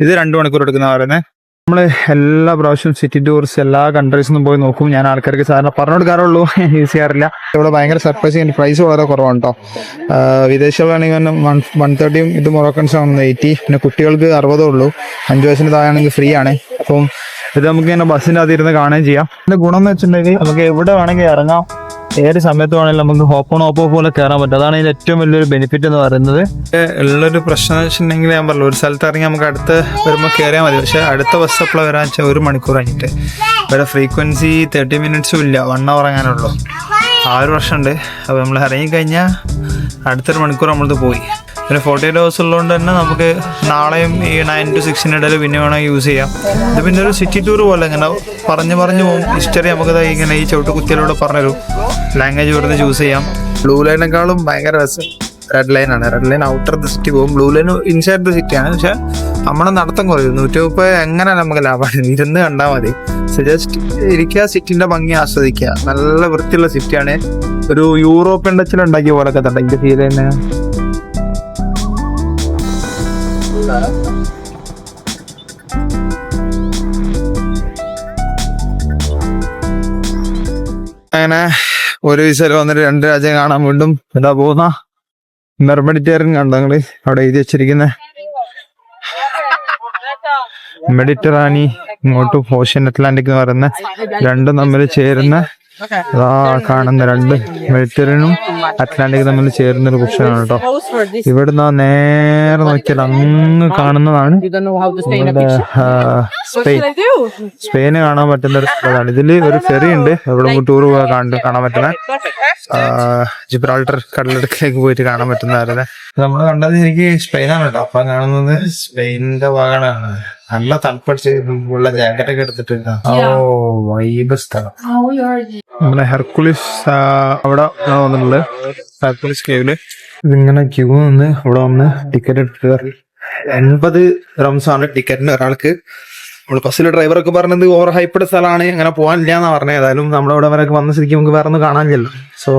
ഇത് 2 മണിക്കൂർ എടുക്കുന്ന പറയുന്നത്. നമ്മൾ എല്ലാ പ്രാവശ്യവും സിറ്റി ടൂർസ് എല്ലാ കൺട്രീസിലും പോയി നോക്കും. ഞാൻ ആൾക്കാർക്ക് സാധാരണ പറഞ്ഞു കൊടുക്കാറുള്ളൂ, യൂസ് ചെയ്യാറില്ല. ഇവിടെ ഭയങ്കര സർപ്രൈസ് ചെയ്യുന്ന പ്രൈസ് വളരെ കുറവാണ് കേട്ടോ. വിദേശികളാണെങ്കിൽ 130, ഇത് മൊറോക്കൻസ് ആണ് 80, പിന്നെ കുട്ടികൾക്ക് 60 ഉള്ളൂ. 5 വയസ്സിന് താഴെയാണെങ്കിൽ ഫ്രീ ആണ്. അപ്പം ഇത് നമുക്ക് ഇങ്ങനെ ബസ്സിൻ്റെ അതിരുന്ന് കാണുകയും ചെയ്യാം. ഇതിന്റെ ഗുണം എന്ന് വെച്ചിട്ടുണ്ടെങ്കിൽ നമുക്ക് എവിടെ വേണമെങ്കിൽ ഇറങ്ങാം, ഏത് സമയത്ത് വേണമെങ്കിലും നമുക്ക് ഹോപ്പ് പോലെ കയറാൻ പറ്റും. അതാണ് ഇതിന്റെ ഏറ്റവും വലിയൊരു ബെനിഫിറ്റ് എന്ന് പറയുന്നത്. ഉള്ളൊരു പ്രശ്നം എന്ന് വെച്ചിട്ടുണ്ടെങ്കിൽ ഞാൻ പറഞ്ഞു, ഒരു സ്ഥലത്ത് ഇറങ്ങി നമുക്ക് അടുത്ത് വരുമ്പോൾ കയറിയാൽ മതി. പക്ഷെ അടുത്ത ബസ് എപ്പോഴാണ് വരാൻ വെച്ചാൽ 1 മണിക്കൂർ കഴിഞ്ഞിട്ട്. ഇവിടെ ഫ്രീക്വൻസി 30 മിനിറ്റ്സും ഇല്ല, 1 അവർ അങ്ങനെയുള്ളൂ. ആ ഒരു പ്രശ്നമുണ്ട്. അപ്പോൾ നമ്മൾ ഇറങ്ങിക്കഴിഞ്ഞാൽ അടുത്തൊരു മണിക്കൂർ നമ്മളത് പോയി. പിന്നെ 48 hours ഉള്ളതുകൊണ്ട് തന്നെ നമുക്ക് നാളെയും ഈ 9 to 6 ഇടയിൽ പിന്നെ വേണമെങ്കിൽ യൂസ് ചെയ്യാം. ഇത് പിന്നെ ഒരു സിറ്റി ടൂർ പോലെ ഇങ്ങനെ പറഞ്ഞു പോകും. ഹിസ്റ്ററി നമുക്കത് ഇങ്ങനെ ഈ ചവിട്ടുകുത്തിയിലൂടെ പറഞ്ഞൊരു ലാംഗ്വേജ് വെറുതെ ചൂസ് ചെയ്യാം. ബ്ലൂ ലൈനേക്കാളും ഭയങ്കര രസം റെഡ് ലൈനാണ്. Red line outer the city പോകും, ബ്ലൂ ലൈൻ ഇൻസൈഡ് ദ സിറ്റിയാണ്. പക്ഷെ നമ്മുടെ നടത്തം കുറയും. 130 എങ്ങനെ നമുക്ക് ലാഭമാണ്, ഇരുന്ന് കണ്ടാൽ മതി. ജസ്റ്റ് ഇരിക്കുക, സിറ്റിന്റെ ഭംഗി ആസ്വദിക്കുക. നല്ല വൃത്തിയുള്ള സിറ്റിയാണ്. ഒരു യൂറോപ്യൻ ടച്ചിൽ ഉണ്ടാക്കിയ പോലൊക്കെ തന്നെ എനിക്ക് ഫീൽ തന്നെ. അങ്ങനെ ഒരു വിസയിൽ വന്നിട്ട് 2 രാജ്യം കാണാൻ വീണ്ടും എന്താ പോകുന്ന മെഡിറ്ററേനിയൻ കണ്ടോ നിങ്ങള് അവിടെ എഴുതി വെച്ചിരിക്കുന്ന മെഡിറ്ററാനി, ഇങ്ങോട്ടും ഓഷ്യൻ അറ്റ്ലാന്റിക് എന്ന് പറയുന്ന രണ്ടും തമ്മിൽ ചേരുന്ന കാണുന്ന 2 മെഡിറ്ററേനിയനും അറ്റ്ലാന്റിക് തമ്മിൽ ചേരുന്ന ഒരു കുഷനാണ് കേട്ടോ. ഇവിടുന്ന് നേരെ നോക്കിയാൽ അങ്ങ് കാണുന്നതാണ് സ്പെയിന് കാണാൻ പറ്റുന്ന ഒരു സ്ഥലമാണ്. ഇതില് ഒരു ഫെറി ഉണ്ട്, എവിടെ ടൂർ പോകാൻ കാണാൻ പറ്റുന്ന ജിബ്രാൾട്ടർ കടലിടുക്കിലേക്ക് പോയിട്ട് കാണാൻ പറ്റുന്നതായിരുന്നു. നമ്മൾ കണ്ടത് എനിക്ക് സ്പെയിനാണ് കേട്ടോ. അപ്പം കാണുന്നത് സ്പെയിനിന്റെ ഭാഗമാണ്. നല്ല തണുപ്പടിച്ച് ഉള്ള ജാക്കറ്റ് ഒക്കെ എടുത്തിട്ട് വൈബ് സ്ഥലം. നമ്മുടെ ഹെർക്കുലിസ് അവിടെ വന്നിട്ടുള്ളത്. ഹെർക്കുലിസ് കേവില് ഇതിങ്ങനെ ക്യൂ നിന്ന് ഇവിടെ വന്ന് ടിക്കറ്റ് എടുക്കുക. 80 റംസാണ് ടിക്കറ്റിന് ഒരാൾക്ക്. നമ്മൾ ബസ്സിലെ ഡ്രൈവറൊക്കെ പറഞ്ഞത് ഓവർ ഹൈപ്പഡ് സ്ഥലമാണ്, അങ്ങനെ പോകാനില്ല എന്നാ പറഞ്ഞത്. ഏതായാലും നമ്മുടെ ഇവിടെ വരെയൊക്കെ വന്ന സ്ഥിതിക്ക് നമുക്ക് വേറെ ഒന്നും കാണാനില്ലല്ലോ. സോ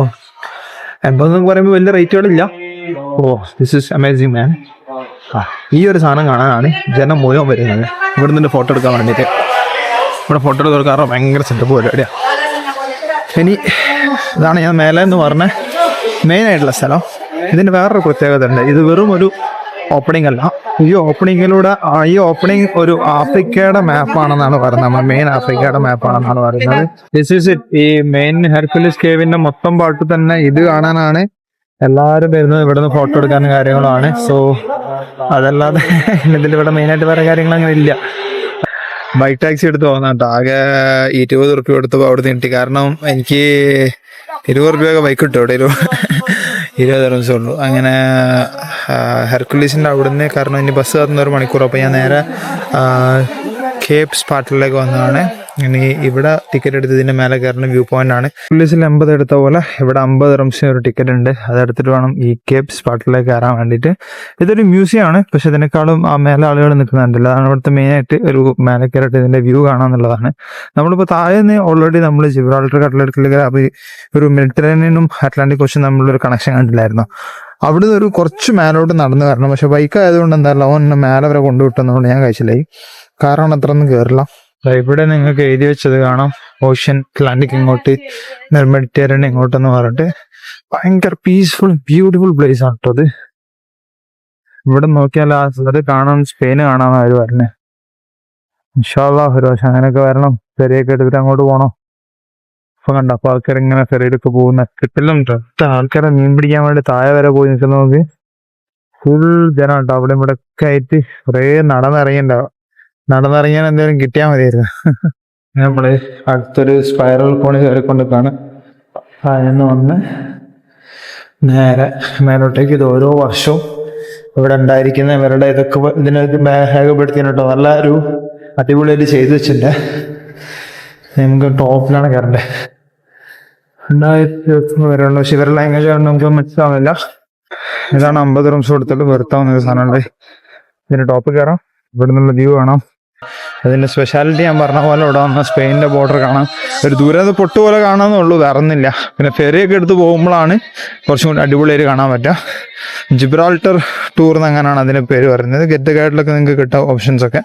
80 എന്നൊക്കെ പറയുമ്പോൾ വലിയ റേറ്റുകളില്ല. ദിസ് ഇസ് അമേസിങ് മാൻ. ഈ ഒരു സാധനം കാണാനാണ് ജനം മുഴുവൻ വരുന്നത്, ഇവിടെ നിന്ന് ഫോട്ടോ എടുക്കാൻ വേണ്ടിയിട്ട്. ഇവിടെ ഫോട്ടോ എടുത്ത് കാരണം ഭയങ്കര സെറ്റപ്പ് പരിപാടിയാണ്. ഇനി ഇതാണ് ഞാൻ മേലെ എന്ന് പറഞ്ഞ മെയിൻ ആയിട്ടുള്ള സ്ഥലം. ഇതിന് വേറൊരു പ്രത്യേകത ഉണ്ട്. ഇത് വെറും ഒരു ഓപ്പണിംഗ് അല്ല, ഈ ഓപ്പണിംഗ് ഒരു ആഫ്രിക്കയുടെ മാപ്പാണെന്നാണ് പറയുന്നത്. നമ്മുടെ മെയിൻ ആഫ്രിക്കയുടെ മാപ്പാണെന്നാണ് പറയുന്നത്. This is it. ഈ മെയിൻ ഹെർക്കുലിസ് കേവിന്റെ മൊത്തം പാട്ട് തന്നെ ഇത് കാണാനാണ് എല്ലാവരും വരുന്നത്. ഇവിടുന്ന് ഫോട്ടോ എടുക്കാനും കാര്യങ്ങളുമാണ്. സോ അതല്ലാതെ ഇതിലിവിടെ മെയിനായിട്ട് വേറെ കാര്യങ്ങൾ അങ്ങനെ ഇല്ല. ബൈക്ക് ടാക്സി എടുത്ത് പോകുന്നുണ്ട്. ആകെ 20 റുപ്യ കൊടുത്തപ്പോൾ അവിടെ നീട്ടി. കാരണം എനിക്ക് 20 റുപ്യൊക്കെ ബൈക്ക് കിട്ടും ഇവിടെ. 20 ദിവസം ഉള്ളൂ. അങ്ങനെ ഹെർക്കുലീസിൻ്റെ അവിടുന്ന്, കാരണം ഇനി ബസ് കത്തുന്ന 1 മണിക്കൂർ. അപ്പോൾ ഞാൻ നേരെ കേപ്പ് സ്പാട്ടിലേക്ക് വന്നതാണ്. ഇനി ഇവിടെ ടിക്കറ്റ് എടുത്ത് ഇതിന്റെ മേലെ കയറുന്ന വ്യൂ പോയിന്റ് ആണ്. ഹെർക്കുലീസിൽ 80 എടുത്ത പോലെ ഇവിടെ 50 ദിർഹംസിന് ഒരു ടിക്കറ്റ് ഉണ്ട്. അതെടുത്തിട്ട് വേണം ഈ കേപ്പ് സ്പാട്ടിലേക്ക് കയറാൻ വേണ്ടിയിട്ട്. ഇതൊരു മ്യൂസിയം ആണ്, പക്ഷെ ഇതിനേക്കാളും ആ മേലെ ആളുകൾ നിൽക്കുന്നുണ്ടല്ലോ. അതാണ് ഇവിടുത്തെ മെയിൻ ആയിട്ട് ഒരു മേലെ കയറിയിട്ട് ഇതിന്റെ വ്യൂ കാണാന്നുള്ളതാണ്. നമ്മളിപ്പോൾ താഴെ നിന്ന് ഓൾറെഡി നമ്മൾ ജിബ്രാൾട്ടർ കടലിടുക്കിലേക്ക് ഒരു മെഡിറ്ററേനിയനും അറ്റ്ലാന്റിക് ഓഷൻ തമ്മിലൊരു കണക്ഷൻ കണ്ടില്ലായിരുന്നു. അവിടുന്ന് ഒരു കുറച്ച് മേലോട്ട് നടന്നു വരണം. പക്ഷെ ബൈക്ക് ആയതുകൊണ്ട് എന്തായാലും ഓൻ മേലെ വരെ കൊണ്ടുവിട്ടെന്നുകൊണ്ട് ഞാൻ കഴിച്ചില്ലായി. കാരണം അത്രയൊന്നും കയറില്ല. ഇവിടെ നിങ്ങൾക്ക് എഴുതി വെച്ചത് കാണാം, ഓഷ്യൻ അറ്റ്ലാന്റിക് ഇങ്ങോട്ട്, മെഡിറ്ററേനിയൻ ഇങ്ങോട്ടെന്ന് പറഞ്ഞിട്ട്. ഭയങ്കര പീസ്ഫുൾ ബ്യൂട്ടിഫുൾ പ്ലേസ് ആണ് കേട്ടോ അത്. ഇവിടെ നോക്കിയാൽ അത് കാണാൻ, സ്പെയിന് കാണാൻ അവർ വരണേ. ഇൻഷാ അല്ലാഹ് ഒരു വർഷം അങ്ങനെയൊക്കെ വരണം. ഫെറിയൊക്കെ എടുത്തിട്ട് അങ്ങോട്ട് പോകണം. അപ്പൊ കണ്ട അപ്പൊ ആൾക്കാർ ഇങ്ങനെ ഫെറിയിലൊക്കെ പോകുന്ന കിട്ടില്ലുണ്ട്. ആൾക്കാരെ മീൻ പിടിക്കാൻ വേണ്ടി താഴെ വരെ പോയി നിൽക്കുന്ന നോക്കി ഫുൾ ജനം കേട്ടോ. അവിടെ ഇവിടെ ഒക്കെ ആയിട്ട് കുറേ നടന്നിറങ്ങിയാൽ എന്തെങ്കിലും കിട്ടിയാൽ മതിയായിരുന്നു. നമ്മള് അടുത്തൊരു സ്പൈറൽ കോണി കയറിക്കൊണ്ടിരിക്കാണ്. അതിന് വന്ന് നേരെ മേലോട്ടേക്ക്. ഇത് ഓരോ വർഷവും ഇവിടെ ഉണ്ടായിരിക്കുന്ന ഇവരുടെ ഇതൊക്കെ ഇതിനകത്ത് രേഖപ്പെടുത്തിയാണ് കേട്ടോ. നല്ല ഒരു അടിപൊളിയായിട്ട് ചെയ്തു വെച്ചിട്ടുണ്ട്. നമുക്ക് ടോപ്പിലാണ് കയറേണ്ടത്. 2021 വരെയുള്ള, പക്ഷെ ഇവരുടെ ലാംഗ്വേജ് നമുക്ക് മനസ്സിലാവുന്നില്ല. ഇതാണ് 50 ദിർഹംസ് കൊടുത്തിട്ട് വെറുത്താവുന്ന ഒരു സാധനമുണ്ട്. ഇതിന് ടോപ്പ് കയറാം, ഇവിടെ നിന്നുള്ള വ്യൂ കാണാം. അതിന്റെ സ്പെഷ്യാലിറ്റി ഞാൻ പറഞ്ഞ പോലെ ഇവിടെ വന്ന സ്പെയിനിന്റെ ബോർഡർ കാണാം. ഒരു ദൂരം പൊട്ട് പോലെ കാണാമെന്നുള്ളൂ, വേറെ ഒന്നുമില്ല. പിന്നെ ഫെറിയൊക്കെ എടുത്ത് പോകുമ്പോഴാണ് കുറച്ചും കൂടി അടിപൊളിയായിട്ട് കാണാൻ പറ്റുക. ജിബ്രാൾട്ടർ ടൂർ എന്നങ്ങനെയാണ് അതിന്റെ പേര് പറയുന്നത്. ഗെറ്റ് ഗൈഡിലൊക്കെ നിങ്ങൾക്ക് കിട്ടുക ഓപ്ഷൻസ് ഒക്കെ.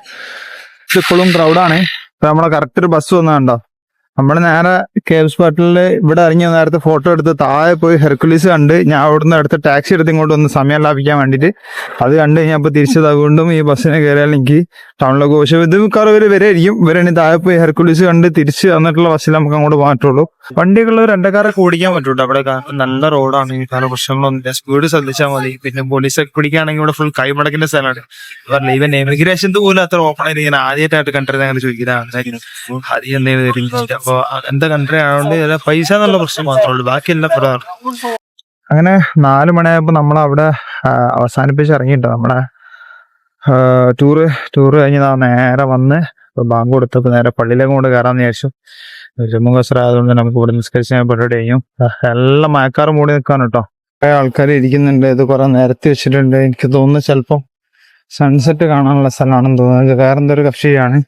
ഇപ്പോഴും ക്രൗഡാണ്. ഇപ്പൊ നമ്മളെ കറക്റ്റ് ഒരു ബസ് വന്നതുണ്ടോ. നമ്മൾ നേരെ കേവ് സ്പോട്ടിൽ ഇവിടെ ഇറങ്ങി നേരത്തെ ഫോട്ടോ എടുത്ത് താഴെ പോയി ഹെർക്കുലീസ് കണ്ട് ഞാൻ അവിടുന്ന് അടുത്ത ടാക്സി എടുത്ത് ഇങ്ങോട്ട് വന്ന് സമയം ലാഭിക്കാൻ വേണ്ടിയിട്ട് അത് കണ്ട് കഴിഞ്ഞപ്പോൾ തിരിച്ചത്. അതുകൊണ്ടും ഈ ബസ്സിനെ കയറിയാൽ എനിക്ക് ടൗണിലേക്ക് പോകും. പക്ഷെ ഇത് മിക്കവാറും ഇവർ വരെയായിരിക്കും. ഇവരാണ് താഴെ പോയി ഹെർക്കുലീസ് കണ്ട് തിരിച്ച് വന്നിട്ടുള്ള ബസ്സിൽ നമുക്ക് അങ്ങോട്ട് പോകാൻ പറ്റുള്ളൂ. വണ്ടികളുള്ള രണ്ടക്കാരൊക്കെ ഓടിക്കാൻ പറ്റൂട്ടോ അവിടെ. നല്ല റോഡാണ്, കാരണം പ്രശ്നങ്ങളൊന്നുമില്ല. സ്പീഡ് ശ്രദ്ധിച്ചാൽ മതി. പിന്നെ പോലീസൊക്കെ പിടിക്കുകയാണെങ്കിൽ ഇവിടെ ഫുൾ കൈമടക്കിന്റെ സ്ഥലമാണ്. പറഞ്ഞില്ല, ഇവൻ എമിഗ്രേഷൻ്റെ പോലും അത്ര ഓപ്പൺ ആയിട്ട് ഞാൻ ആദ്യമായിട്ട് കണ്ടിരുന്നത്. അങ്ങനെ ചോദിക്കുന്നതാണ് അത് എന്തെങ്കിലും. അപ്പൊ എന്താ കൺട്രി ആയതുകൊണ്ട് പൈസ എന്നുള്ള പ്രശ്നം മാത്രമേ ഉള്ളൂ, ബാക്കിയെല്ലാം പ്രധാനം. അങ്ങനെ 4 മണിയായപ്പോ നമ്മളവിടെ അവസാനിപ്പിച്ച് ഇറങ്ങിട്ടോ നമ്മുടെ ടൂറ് കഴിഞ്ഞ് നേരെ വന്ന് ബാങ്ക് കൊടുത്തപ്പോ നേരെ പള്ളിയിലേക്ക് കൊണ്ട് കയറാന്ന് വിചാരിച്ചു. ജമ്മു കശ്മീർ ആയതുകൊണ്ട് നമുക്ക് ഇവിടെ നിസ്കരിച്ച് പരിപാടി ചെയ്യും. എല്ലാം മഴക്കാറ് മൂടി നിൽക്കാണ് കേട്ടോ. കുറെ ആൾക്കാർ ഇരിക്കുന്നുണ്ട്. ഇത് കുറെ നിരത്തി വെച്ചിട്ടുണ്ട്. എനിക്ക് തോന്നുന്നു ചിലപ്പം സൺസെറ്റ് കാണാനുള്ള സ്ഥലമാണെന്ന് തോന്നുന്നത്. വേറെ എന്തൊരു കഫ്റ്റീരിയാണ്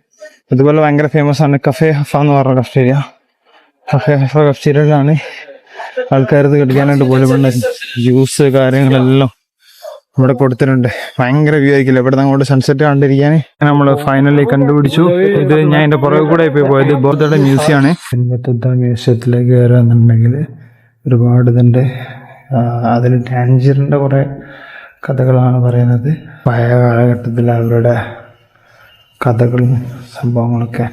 ഇതുപോലെ ഭയങ്കര ഫേമസ് ആണ്. കഫേ ഹഫ എന്ന് പറഞ്ഞ കഫ്റ്റീരിയ. കഫേ ഹഫ കഫ്റ്റീരിയയിലാണ് ആൾക്കാർ ഇത് കഴിക്കാനായിട്ട് പോലും ജ്യൂസ് കാര്യങ്ങളെല്ലാം ഇവിടെ കൊടുത്തിട്ടുണ്ട്. ഭയങ്കര വ്യൂ ആയിരിക്കില്ല ഇവിടെ അങ്ങോട്ട് സൺസെറ്റ് കണ്ടിരിക്കാൻ. നമ്മള് ഫൈനലി കണ്ടുപിടിച്ചു. ഇത് ഞാൻ എന്റെ പുറകെ കൂടെ പോയത് ബോധയുടെ മ്യൂസിയം ആണ്. മ്യൂസിയത്തിലേക്ക് കയറുകയെന്നുണ്ടെങ്കിൽ ഒരുപാട് ഇതിന്റെ അതിൽ ടാൻജിറിന്റെ കുറെ കഥകളാണ് പറയുന്നത്. പഴയ കാലഘട്ടത്തിൽ അവരുടെ കഥകളും സംഭവങ്ങളൊക്കെ.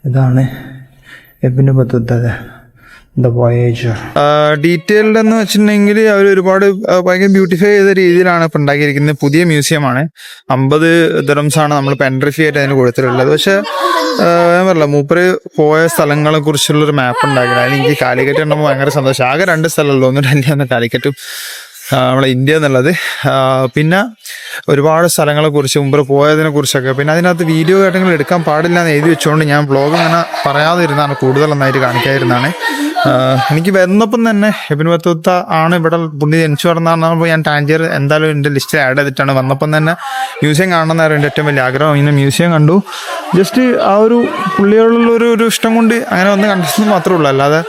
ഇതാണ് Ibnu Battuta the Voyager. Detailed എന്ന് വെച്ചിട്ടുണ്ടെങ്കിൽ അവർ ഒരുപാട് ഭയങ്കര ബ്യൂട്ടിഫൈ ചെയ്ത രീതിയിലാണ് ഇപ്പം ഉണ്ടാക്കിയിരിക്കുന്നത്. പുതിയ മ്യൂസിയമാണ്. 50 ദിർഹംസ് ആണ് നമ്മൾ എൻട്രി ഫീ ആയിട്ട് അതിന് കൊടുത്തിട്ടുള്ളത്. പക്ഷെ ഞാൻ പറയില്ല, മൂപ്പര് പോയ സ്ഥലങ്ങളെ കുറിച്ചുള്ളൊരു മാപ്പ് ഉണ്ടാക്കിയത്. അതിന് എനിക്ക് കാലിക്കറ്റ് ഉണ്ടെങ്കിൽ ഭയങ്കര സന്തോഷം. ആകെ 2 സ്ഥലമല്ലോ, ഒന്ന് ഡൽഹി ഒന്ന് കാലിക്കറ്റും നമ്മളെ ഇന്ത്യ എന്നുള്ളത്. പിന്നെ ഒരുപാട് സ്ഥലങ്ങളെ കുറിച്ച് മുമ്പ് പോയതിനെ കുറിച്ചൊക്കെ. പിന്നെ അതിനകത്ത് വീഡിയോ ഘട്ടങ്ങൾ എടുക്കാൻ പാടില്ല എന്ന് എഴുതി വെച്ചുകൊണ്ട് ഞാൻ വ്ളോഗ് അങ്ങനെ പറയാതെ ഇരുന്നാണ്, കൂടുതൽ നന്നായിട്ട് കാണിക്കാതിരുന്നാണ്. എനിക്ക് വരുന്നപ്പം തന്നെ ഇബ്നു ബത്തൂത്ത ആണ് ഇവിടെ പുള്ളി ജനിച്ചു വളർന്നാണ്. ഞാൻ ടാൻജിയർ എന്തായാലും എൻ്റെ ലിസ്റ്റിൽ ആഡ് ചെയ്തിട്ടാണ്. വന്നപ്പം തന്നെ മ്യൂസിയം കാണണമെന്നായിരുന്നു എൻ്റെ ഏറ്റവും വലിയ ആഗ്രഹം. ഇങ്ങനെ മ്യൂസിയം കണ്ടു. ജസ്റ്റ് ആ ഒരു പുള്ളിയോടുള്ള ഒരു ഇഷ്ടം കൊണ്ട് അങ്ങനെ വന്ന് കണ്ടെന്ന് മാത്രമേ ഉള്ളൂ. അല്ലാതെ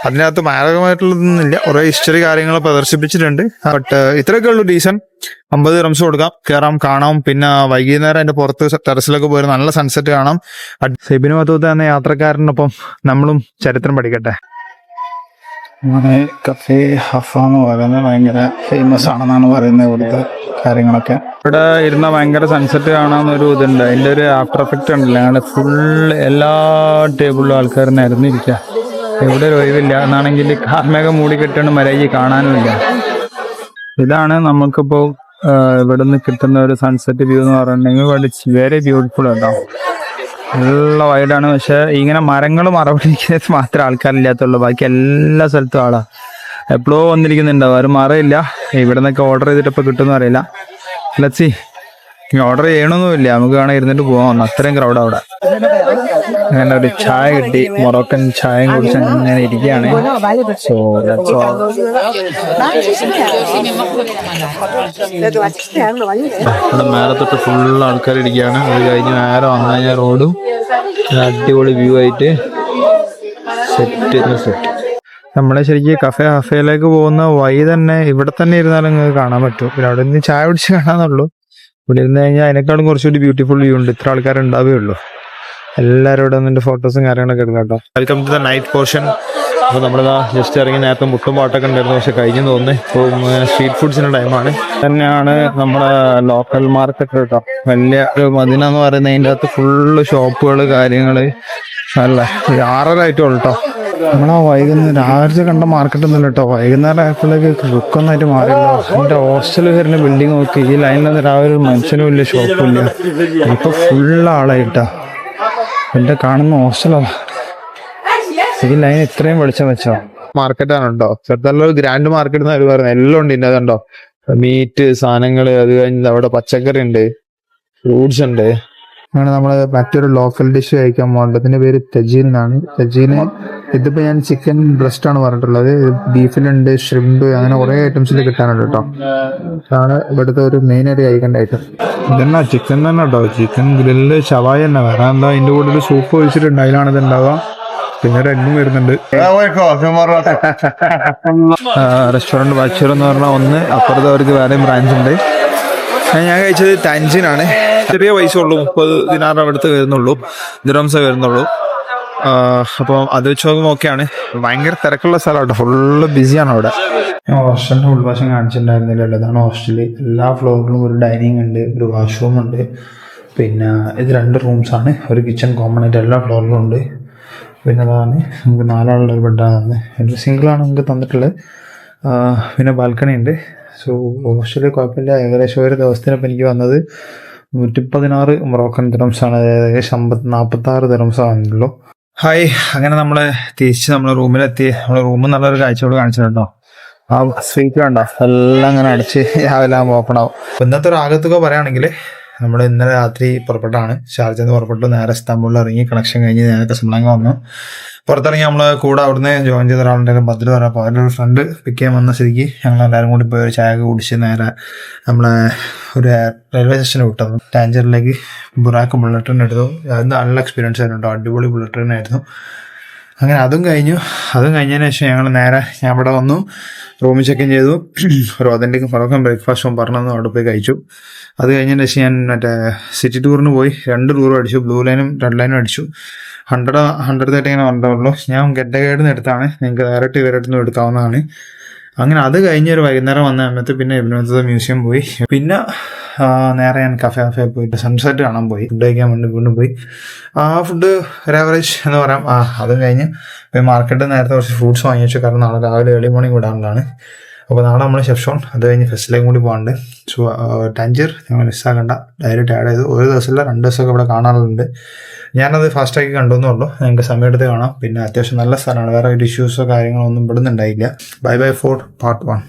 അതിനകത്ത് മാരകമായിട്ടുള്ളതൊന്നുമില്ല. കുറെ ഹിസ്റ്ററി കാര്യങ്ങൾ പ്രദർശിപ്പിച്ചിട്ടുണ്ട്. ബട്ട് ഇത്രയൊക്കെ ഉള്ളൂ. ഡീസന്റ് 50 ദിർഹംസ് കൊടുക്കാം, കയറാം, കാണാം. പിന്നെ വൈകുന്നേരം അതിന്റെ പുറത്ത് ടെറസിലൊക്കെ പോയി നല്ല സൺസെറ്റ് കാണാം. ഇബ്നു ബത്തൂത്ത എന്ന യാത്രക്കാരനൊപ്പം നമ്മളും ചരിത്രം പഠിക്കട്ടെ. അങ്ങനെ കഫേ ഹഫ എന്ന് പറയുന്നത് ഭയങ്കര ഫേമസ് ആണെന്നാണ് പറയുന്നത് ഇവിടുത്തെ കാര്യങ്ങളൊക്കെ. ഇവിടെ ഇരുന്ന ഭയങ്കര സൺസെറ്റ് കാണാമെന്നൊരു ഇതുണ്ട്. അതിൻ്റെ ഒരു ആഫ്റ്റർ എഫക്റ്റ് ഉണ്ടല്ലോ, അങ്ങനെ ഫുള്ള് എല്ലാ ടേബിളിലും ആൾക്കാർ നിരന്നിരിക്കുക. ഇവിടെ ഒരു ഒഴിവില്ല എന്നാണെങ്കിൽ കാർമേഘം മൂടി കെട്ടിയാണ് മര്യാദയ്ക്ക് കാണാനുമില്ല. ഇതാണ് നമുക്കിപ്പോൾ ഇവിടെ നിന്ന് കിട്ടുന്ന ഒരു സൺസെറ്റ് വ്യൂ എന്ന് പറഞ്ഞിട്ടുണ്ടെങ്കിൽ വെരി ബ്യൂട്ടിഫുൾ ഉണ്ടാവും. നല്ല വൈഡാണ്. പക്ഷെ ഇങ്ങനെ മരങ്ങൾ മറവിടിക്കുന്നത് മാത്രമേ ആൾക്കാരില്ലാത്തുള്ളൂ. ബാക്കി എല്ലാ സ്ഥലത്തും ആളാ. എപ്പോഴോ വന്നിരിക്കുന്നുണ്ടാവും, ആരും മറയില്ല. ഇവിടെ നിന്നൊക്കെ ഓർഡർ ചെയ്തിട്ട് ഇപ്പോൾ കിട്ടുമെന്ന് അറിയില്ല. ലച്ചി ഓർഡർ ചെയ്യണമെന്നുമില്ല, നമുക്ക് വേണം ഇരുന്നിട്ട് പോകാം. അത്രയും ക്രൗഡ് അവിടെ. അങ്ങനെ ഒരു ചായ കിട്ടി, മൊറോക്കൻ ചായയും കുടിച്ച് അങ്ങനെ ഇരിക്കുകയാണ്. So that's all. ഇവിടെ മേലെ തൊട്ട് ഫുൾ ആൾക്കാർ ഇരിക്കുകയാണ്. അത് കഴിഞ്ഞ് നേരെ വന്നു കഴിഞ്ഞാൽ റോഡും അടിപൊളി വ്യൂ ആയിട്ട് സെറ്റ്. നമ്മളെ ശരിക്കും കഫേയിലേക്ക് പോകുന്ന വഴി തന്നെ ഇവിടെ തന്നെ ഇരുന്നാലും നിങ്ങൾക്ക് കാണാൻ പറ്റും. പിന്നെ അവിടെ നിന്ന് ചായ പിടിച്ച് കാണാന്നുള്ളൂ. ഇവിടെ ഇരുന്ന് കഴിഞ്ഞാൽ അതിനേക്കാളും കുറച്ചുകൂടി ബ്യൂട്ടിഫുൾ വ്യൂ ഉണ്ട്. ഇത്ര ആൾക്കാർ ഉണ്ടാവേ ഉള്ളൂ. എല്ലാവരും ഇവിടെ നിന്നിട്ട് ഫോട്ടോസും കാര്യങ്ങളൊക്കെ എടുക്കാം കേട്ടോ. Welcome to the night portion. അപ്പോൾ നമ്മളിതാ ജസ്റ്റ് ഇറങ്ങി നേരത്തെ മുട്ടും പാട്ടൊക്കെ ഉണ്ടായിരുന്നു, പക്ഷെ കഴിഞ്ഞു തോന്നുന്നു. ഇപ്പോൾ സ്ട്രീറ്റ് ഫുഡ്സിൻ്റെ ടൈമാണ്. തന്നെയാണ് നമ്മുടെ ലോക്കൽ മാർക്കറ്റ് കേട്ടോ. വലിയ ഒരു മദീന എന്ന് പറയുന്നത് അതിൻ്റെ അകത്ത് ഫുള്ള് ഷോപ്പുകൾ കാര്യങ്ങൾ. അല്ല 6:30 ആയിട്ടുള്ളൂ കേട്ടോ. നമ്മളാ വൈകുന്നേരം രാവിലെ കണ്ട മാർക്കറ്റ് ഒന്നുമില്ല കേട്ടോ. വൈകുന്നേരം ആയപ്പോഴേക്ക് ലുക്കൊന്നായിട്ട് മാറിയല്ലോ. എൻ്റെ ഹോസ്റ്റൽ വരുന്ന ബിൽഡിംഗ് നോക്കി, ഈ ലൈനിലൊന്നും രാവിലെ ഒരു മനുഷ്യനും ഇല്ല, ഷോപ്പും ഇല്ല. ഇപ്പൊ ഫുള്ള് ആളായിട്ടാ. എൻ്റെ കാണുന്ന ഹോസ്റ്റലോ, ഈ ലൈൻ ഇത്രയും വെളിച്ചം വെച്ചോ. മാർക്കറ്റാണ് കേട്ടോ. ചെറുതല്ല ഗ്രാൻഡ് മാർക്കറ്റ് എന്ന് അവർ പറയുന്നത്. എല്ലാം ഉണ്ട് ഇതിൻ്റെ അതുണ്ടോ. മീറ്റ് സാധനങ്ങൾ, അത് കഴിഞ്ഞ് അവിടെ പച്ചക്കറി ഉണ്ട്, ഫ്രൂട്ട്സ് ഉണ്ട്. അങ്ങനെ നമ്മൾ മറ്റൊരു ലോക്കൽ ഡിഷ് കഴിക്കാൻ പോകേണ്ടത്. ഇതിന്റെ പേര് തജീൻ എന്നാണ്. തജീന് ഇതിപ്പോ ഞാൻ ചിക്കൻ ബ്രസ്റ്റ് ആണ് പറഞ്ഞിട്ടുള്ളത്. ബീഫിലുണ്ട്, ഷ്രിമ്പ്, അങ്ങനെ കുറെ ഐറ്റംസിൽ കിട്ടാനുണ്ട് കേട്ടോ. ഇതാണ് ഇവിടുത്തെ ഒരു മെയിൻ ആയിട്ട് കഴിക്കേണ്ട ഐറ്റം. ഇതെന്നാ ചിക്കൻ തന്നെ കേട്ടോ. ചിക്കൻ ഗ്രില്ല് ഷവായ തന്നെ. വേറെ എന്താ അതിന്റെ കൂടെ ഒരു സൂപ്പ് ഒഴിച്ചിട്ടുണ്ട്, അതിലാണ് ഇത് ഉണ്ടാവുക. പിന്നെ ഒരു എണ്ണും വരുന്നുണ്ട്. റെസ്റ്റോറന്റ് ബാച്ചർ എന്ന് പറഞ്ഞാൽ ഒന്ന്, അപ്പുറത്ത് അവർക്ക് വേറെയും ബ്രാഞ്ച് ഉണ്ട്. ഞാൻ കഴിച്ചത് തഞ്ചിനാണ്. ചെറിയ പൈസ ഉള്ളൂ, 30 ദിനാർ അടുത്ത് വരുന്നുള്ളൂ, ദിറംസേ വരുന്നുള്ളൂ. അപ്പോൾ അത് വെച്ച് നോക്കുമ്പോൾ ഓക്കെയാണ്. ഭയങ്കര തിരക്കുള്ള സ്ഥലമാണ്, ഫുള്ള് ബിസിയാണ് അവിടെ. ഞാൻ ഹോസ്റ്റലിന്റെ ഉൾവശം കാണിച്ചിട്ടുണ്ടായിരുന്നില്ല. ഇതാണ് ഹോസ്റ്റല്. എല്ലാ ഫ്ലോറിലും ഒരു ഡൈനിങ് ഉണ്ട്, ഒരു വാഷ്റൂം ഉണ്ട്. പിന്നെ ഇത് 2 റൂംസാണ്, ഒരു കിച്ചൺ കോമൺ ആയിട്ട് എല്ലാ ഫ്ലോറിലും ഉണ്ട്. പിന്നെ അതാണ് നമുക്ക് 4 ആളുടെ ഒരു ബെഡാണ്. ഒരു സിംഗിളാണ് നമുക്ക് തന്നിട്ടുള്ളത്. പിന്നെ ബാൽക്കണി ഉണ്ട്. സോ ഹോസ്റ്റലിൽ കുഴപ്പമില്ല. ഏകദേശം ഒരു ദിവസത്തിനിപ്പോൾ എനിക്ക് വന്നത് 116 മൊറോക്കൻ ദിറംസാണ്. ഏകദേശം 46 ദിറംസാണല്ലോ. ഹായ്, അങ്ങനെ നമ്മൾ തിരിച്ച് നമ്മളെ റൂമിലെത്തി. നമ്മളെ റൂമിൽ നല്ലൊരു കാഴ്ചയോട് കാണിച്ചിട്ടുണ്ടോ. ആ സ്ട്രീറ്റ് കണ്ടോ, എല്ലാം അങ്ങനെ അടച്ച് രാവിലെ ആകുമ്പോൾ ഓപ്പൺ ആവും. ഇന്നത്തെ ഒരു ആകത്തുക പറയുകയാണെങ്കിൽ, നമ്മൾ ഇന്നലെ രാത്രി പുറപ്പെട്ടാണ്. ഷാർജയിൽ നിന്ന് പുറപ്പെട്ടു, നേരെ ഇസ്താംബൂളിൽ ഇറങ്ങി, കണക്ഷൻ കഴിഞ്ഞ് നേരെ കസബ്ലാങ്ക വന്നു. പുറത്തിറങ്ങി നമ്മൾ കൂടെ അവിടുന്ന് ജോയിൻ ചെയ്ത ഒരാളുടെ ബദ്ര പറയാം. അപ്പോൾ അവരുടെ ഒരു ഫ്രണ്ട് പിക്ക് ചെയ്യാൻ വന്ന സ്ഥിതിക്ക് ഞങ്ങൾ എല്ലാവരും കൂടി പോയി ഒരു ചായ കുടിച്ച് നേരെ നമ്മളെ ഒരു റെയിൽവേ സ്റ്റേഷനിൽ വിട്ടത്. ടാഞ്ചറിലേക്ക് ബുറാക്ക് ബുള്ളറ്റ് ട്രെയിൻ എടുത്തു. അത് നല്ല എക്സ്പീരിയൻസ് ആയിരുന്നു, അടിപൊളി ബുള്ളറ്റ് ട്രെയിൻ ആയിരുന്നു. അങ്ങനെ അതും കഴിഞ്ഞതിന് ശേഷം ഞാൻ ഇവിടെ വന്നു, റൂമിൽ ചെക്ക് ഇൻ ചെയ്തു. ഒരു ഒതൻറ്റിക് മൊറോക്കൻ ബ്രേക്ക്ഫാസ്റ്റും പറഞ്ഞു അവിടെ പോയി കഴിച്ചു. അത് കഴിഞ്ഞതിന് ശേഷം ഞാൻ മറ്റേ സിറ്റി ടൂറിന് പോയി. 2 ടൂറും അടിച്ചു, ബ്ലൂ ലൈനും റെഡ് ലൈനും അടിച്ചു. 130 ഇങ്ങനെ വന്നുള്ളൂ. ഞാൻ ഗെറ്റ് ഗൈഡിൽ നിന്ന് എടുത്താണ്, നിങ്ങൾക്ക് ഡയറക്റ്റ് ഇവരുടെ നിന്ന് എടുക്കാവുന്നതാണ്. അങ്ങനെ അത് കഴിഞ്ഞ് ഒരു വൈകുന്നേരം വന്ന സമയത്ത് പിന്നെ ഇബ്നു മ്യൂസിയം പോയി. പിന്നെ നേരെ ഞാൻ കഫേ പോയിട്ട് സൺസെറ്റ് കാണാൻ പോയി. ഫുഡ് കഴിക്കാൻ വേണ്ടി വീണ്ടും പോയി. ആ ഫുഡ് ഒരു ആവറേജ് എന്ന് പറയാം. അതും കഴിഞ്ഞ് പോയി മാർക്കറ്റിൽ നേരത്തെ കുറച്ച് ഫ്രൂട്ട്സ് വാങ്ങി വെച്ചു. കാരണം നാളെ രാവിലെ ഏർലി മോർണിംഗ് വിടാനുള്ളതാണ്. അപ്പോൾ നാളെ നമ്മൾ ഷെഫ്ഷോൺ, അത് കഴിഞ്ഞ് ഫെസ്റ്റിലേക്കും കൂടി പോകാണ്ട്. സോ ടാഞ്ചർ ഞങ്ങൾ മിസ്സാക്കണ്ട, ഡയറക്റ്റ് ആഡ് ചെയ്തു. ഒരു ദിവസമല്ല 2 ദിവസമൊക്കെ ഇവിടെ കാണാറുണ്ട്. ഞാനത് ഫാസ്റ്റാക്കി കണ്ടുവെന്നുള്ളൂ, ഞങ്ങൾക്ക് സമയമെടുത്ത് കാണാം. പിന്നെ അത്യാവശ്യം നല്ല സ്ഥലമാണ്, വേറെ ഒരു ഇഷ്യൂസോ കാര്യങ്ങളോ ഒന്നും ഇവിടെ നിന്നുണ്ടായില്ല. By four part 1.